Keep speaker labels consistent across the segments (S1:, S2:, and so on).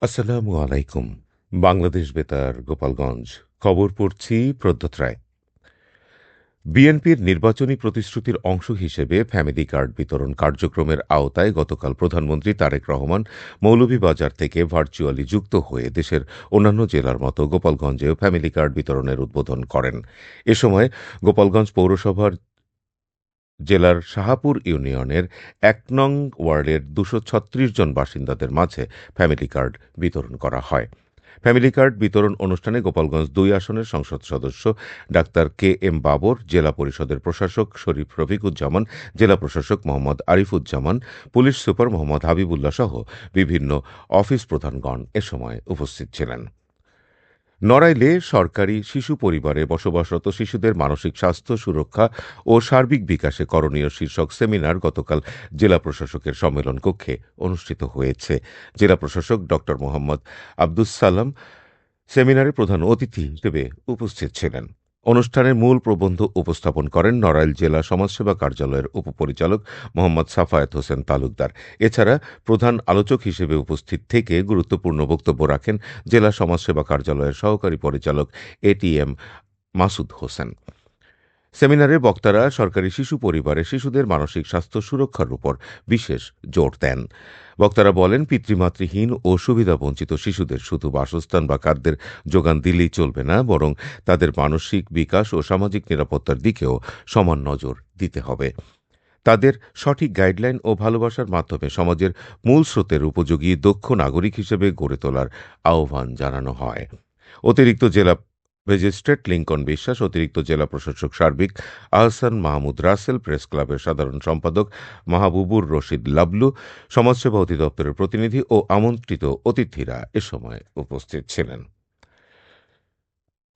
S1: আসসালামু আলাইকুম। বাংলাদেশ বেতার, গোপালগঞ্জ। খবর পড়ছি প্রদ্যোৎ রায়। বিএনপির নির্বাচনী প্রতিশ্রুতির অংশ হিসেবে ফ্যামিলি কার্ড বিতরণ কার্যক্রমের আওতায় গতকাল প্রধানমন্ত্রী তারেক রহমান মৌলভীবাজার থেকে ভার্চুয়ালি যুক্ত হয়ে দেশের অন্যান্য জেলার মতো গোপালগঞ্জেও ফ্যামিলি কার্ড বিতরণের উদ্বোধন করেন। এ সময় গোপালগঞ্জ পৌরসভার জেলার শাহাপুর ইউনিয়নের ১ নং ওয়ার্ডের ২৩৬ জন বাসিন্দাদের মাঝে ফ্যামিলি কার্ড বিতরণ করা হয়। ফ্যামিলি কার্ড বিতরণ অনুষ্ঠানে গোপালগঞ্জ ২ আসনের সংসদ সদস্য ডাক্তার কে এম বাবর, জেলা পরিষদের প্রশাসক শরীফ রফিকুজ্জামান, জেলা প্রশাসক মোহাম্মদ আরিফুজ্জামান, পুলিশ সুপার মোহাম্মদ হাবিবুল্লাহ সহ বিভিন্ন অফিস প্রধানগণ এ সময় উপস্থিত ছিলেন। নড়াইলে সরকারি শিশু পরিবারে বসবাসরত শিশুদের মানসিক স্বাস্থ্য সুরক্ষা ও সার্বিক বিকাশে করণীয় শীর্ষক সেমিনার গতকাল জেলা প্রশাসকের সম্মেলন কক্ষে অনুষ্ঠিত হয়েছে। জেলা প্রশাসক ড মোহাম্মদ আব্দুস সালাম সেমিনারে প্রধান অতিথি হিসেবে উপস্থিত ছিলেন। অনুষ্ঠানের মূল প্রবন্ধ উপস্থাপন করেন নড়াইল জেলা সমাজসেবা কার্যালয়ের উপপরিচালক মোহাম্মদ সাফায়েত হোসেন তালুকদার। এছাড়া প্রধান আলোচক হিসেবে উপস্থিত থেকে গুরুত্বপূর্ণ বক্তব্য রাখেন জেলা সমাজসেবা কার্যালয়ের সহকারী পরিচালক এটিএম মাসুদ হোসেন। সেমিনারে বক্তারা সরকারি শিশু পরিবারে শিশুদের মানসিক স্বাস্থ্য সুরক্ষার উপর বিশেষ জোর দেন। বক্তারা বলেন, পিতৃমাতৃহীন ও সুবিধাবঞ্চিত শিশুদের শুধু বাসস্থান বা খাদ্যের যোগান দিলেই চলবে না, বরং তাদের মানসিক বিকাশ ও সামাজিক নিরাপত্তার দিকেও সমান নজর দিতে হবে। তাদের সঠিক গাইডলাইন ও ভালোবাসার মাধ্যমে সমাজের মূল স্রোতের উপযোগী দক্ষ নাগরিক হিসেবে গড়ে তোলার আহ্বান জানানো হয়। অতিরিক্ত জেলা ম্যাজিস্ট্রেট লিংকন বিশ্বাস, অতিরিক্ত জেলা প্রশাসক সার্বিক আহসান মাহমুদ রাসেল, প্রেস ক্লাবের সাধারণ সম্পাদক মাহবুবুর রশিদ লাবলু, সমাজসেবা অধিদপ্তরের প্রতিনিধি ও আমন্ত্রিত অতিথিরা এ সময় উপস্থিত ছিলেন।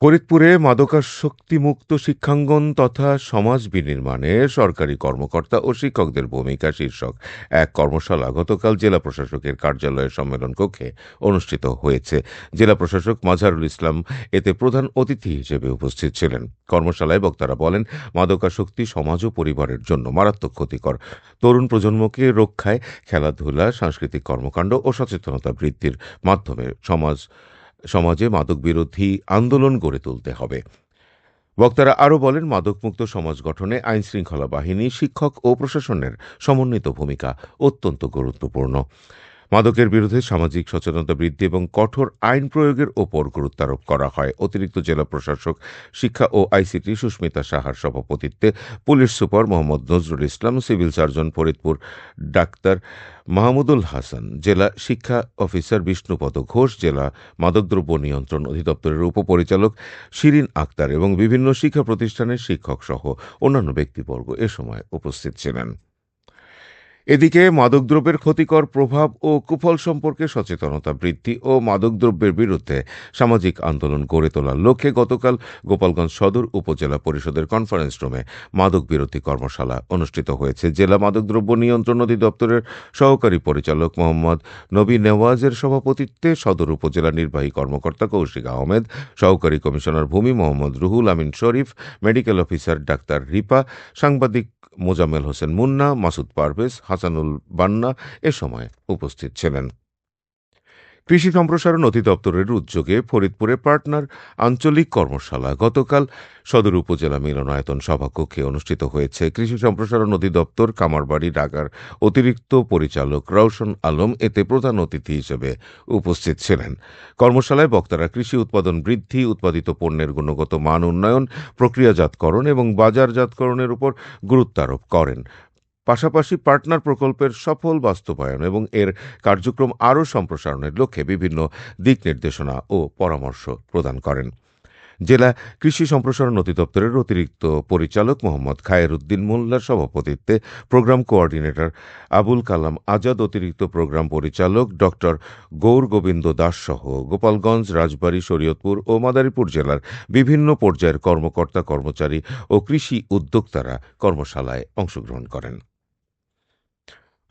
S1: ফরিদপুরে মাদকাসক্তিমুক্ত শিক্ষাঙ্গন তথা সমাজ বিনির্মাণে সরকারি কর্মকর্তা ও শিক্ষকদের ভূমিকা শীর্ষক এক কর্মশালা গতকাল জেলা প্রশাসকের কার্যালয়ের সম্মেলন কক্ষে অনুষ্ঠিত হয়েছে। জেলা প্রশাসক মাজহারুল ইসলাম এতে প্রধান অতিথি হিসেবে উপস্থিত ছিলেন। কর্মশালায় বক্তারা বলেন, মাদকাসক্তি সমাজ ও পরিবারের জন্য মারাত্মক ক্ষতিকর। তরুণ প্রজন্মকে রক্ষায় খেলাধুলা, সাংস্কৃতিক কর্মকাণ্ড ও সচেতনতা বৃদ্ধির মাধ্যমে সমাজে মাদক বিরোধী আন্দোলন গড়ে তুলতে হবে। বক্তারা আরও বলেন, মাদকমুক্ত সমাজ গঠনে আইনশৃঙ্খলা বাহিনী, শিক্ষক ও প্রশাসনের সমন্বিত ভূমিকা অত্যন্ত গুরুত্বপূর্ণ। মাদকের বিরুদ্ধে সামাজিক সচেতনতা বৃদ্ধি এবং কঠোর আইন প্রয়োগের ওপর গুরুত্বারোপ করা হয়। অতিরিক্ত জেলা প্রশাসক শিক্ষা ও আইসিটি সুস্মিতা সাহার সভাপতিত্বে police super Mohammad Nazrul Islam, civil surgeon Faridpur doctor Mahmudul Hasan, জেলা শিক্ষা অফিসার বিষ্ণুপদ ঘোষ, জেলা মাদকদ্রব্য নিয়ন্ত্রণ অধিদপ্তরের উপপরিচালক শিরিন আক্তার এবং বিভিন্ন শিক্ষা প্রতিষ্ঠানের শিক্ষক সহ অন্যান্য ব্যক্তিবর্গ এ সময় উপস্থিত ছিলেন। এদিকে মাদকদ্রব্যের ক্ষতিকর প্রভাব ও কুফল সম্পর্কে সচেতনতা বৃদ্ধি ও মাদকদ্রব্যের বিরুদ্ধে সামাজিক আন্দোলন গড়ে তোলার লক্ষ্যে গতকাল গোপালগঞ্জ সদর উপজেলা পরিষদের কনফারেন্স রুমে মাদক বিরোধী কর্মশালা অনুষ্ঠিত হয়েছে। জেলা মাদকদ্রব্য নিয়ন্ত্রণ অধিদপ্তরের সহকারী পরিচালক মোহাম্মদ নবী নেওয়াজের সভাপতিত্বে সদর উপজেলা নির্বাহী কর্মকর্তা কৌশিক আহমেদ, সহকারী কমিশনার ভূমি মোহাম্মদ রুহুল আমিন শরীফ, মেডিকেল অফিসার ডাক্তার রিপা, সাংবাদিক মোজাম্মেল হোসেন মুন্না, মাসুদ পারভেজ, হাসানুল বান্না এ সময় উপস্থিত ছিলেন। কৃষি সম্প্রসারণ অধিদপ্তরের উদ্যোগে ফরিদপুরে পার্টনার আঞ্চলিক কর্মশালা গতকাল সদর উপজেলা মিলনায়তন সভাকক্ষে অনুষ্ঠিত হয়েছে। কৃষি সম্প্রসারণ অধিদপ্তর কামারবাড়ি ঢাকার অতিরিক্ত পরিচালক রওশন আলম এতে প্রধান অতিথি হিসেবে উপস্থিত ছিলেন। কর্মশালায় বক্তারা কৃষি উৎপাদন বৃদ্ধি, উৎপাদিত পণ্যের গুণগত মান উন্নয়ন, প্রক্রিয়াজাতকরণ এবং বাজারজাতকরণের উপর গুরুত্ব আরোপ করেন। পাশাপাশি পার্টনার প্রকল্পের সফল বাস্তবায়ন এবং এর কার্যক্রম আরও সম্প্রসারণের লক্ষ্যে বিভিন্ন দিক নির্দেশনা ও পরামর্শ প্রদান করেন। জেলা কৃষি সম্প্রসারণ অধিদপ্তরের অতিরিক্ত পরিচালক মোহাম্মদ খায়ের উদ্দিন মোল্লার সভাপতিত্বে প্রোগ্রাম কোঅর্ডিনেটর আবুল কালাম আজাদ, অতিরিক্ত প্রোগ্রাম পরিচালক ডক্টর গৌর গোবিন্দ দাস সহ গোপালগঞ্জ, রাজবাড়ী, শরীয়তপুর ও মাদারীপুর জেলার বিভিন্ন পর্যায়ের কর্মকর্তা কর্মচারী ও কৃষি উদ্যোক্তারা কর্মশালায় অংশগ্রহণ করেন।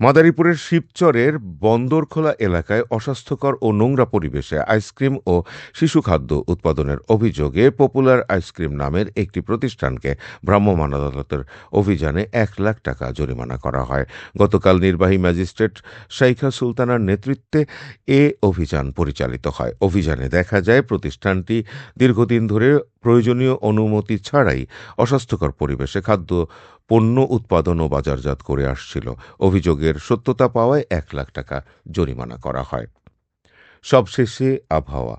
S1: মাদারীপুরের শিবচরের বন্দরখোলা এলাকায় অস্বাস্থ্যকর ও নোংরা পরিবেশে আইসক্রিম ও শিশুখাদ্য উৎপাদনের অভিযোগে পপুলার আইসক্রিম নামের একটি প্রতিষ্ঠানকে ভ্রাম্যমাণ আদালতের অভিযানে ১,০০,০০০ টাকা জরিমানা করা হয়। গতকাল নির্বাহী ম্যাজিস্ট্রেট শাইখা সুলতানার নেতৃত্বে এ অভিযান পরিচালিত হয়। অভিযানে দেখা যায় প্রতিষ্ঠানটি দীর্ঘদিন ধরে প্রয়োজনীয় অনুমতি ছাড়াই অস্বাস্থ্যকর পরিবেশে খাদ্য পণ্য উৎপাদন ও বাজারজাত করে আসছিল। অভিযোগের সত্যতা পাওয়ায় ১,০০,০০০ টাকা জরিমানা করা হয়। সবশেষে আবহাওয়া।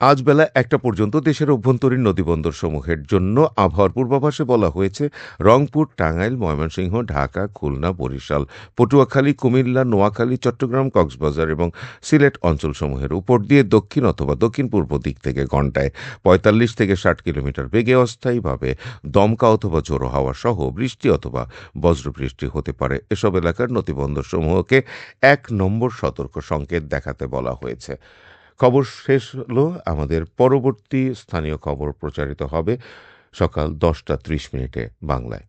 S1: আজ বেলা ১টা পর্যন্ত দেশের অভ্যন্তরীণ নদীবন্দরসমূহের জন্য আবহাওয়ার পূর্বাভাসে বলা হয়েছে রংপুর, টাঙ্গাইল, ময়মনসিংহ, ঢাকা, খুলনা, বরিশাল, পটুয়াখালী, কুমিল্লা, নোয়াখালী, চট্টগ্রাম, কক্সবাজার এবং সিলেট অঞ্চলসমূহের উপর দিয়ে দক্ষিণ অথবা দক্ষিণ-পূর্ব দিক থেকে ঘণ্টায় ৪৫ থেকে ৬০ কিলোমিটার বেগে অস্থায়ীভাবে দমকা অথবা ঝোড়ো হাওয়া সহ বৃষ্টি অথবা বজ্রবৃষ্টি হতে পারে। এসব এলাকার নদীবন্দরসমূহকে ১ নম্বর সতর্ক সংকেত দেখাতে বলা হয়েছে। খবর শেষ হলো। আমাদের পরবর্তী স্থানীয় খবর প্রচারিত হবে সকাল ১০টা ৩০ মিনিটে বাংলায়।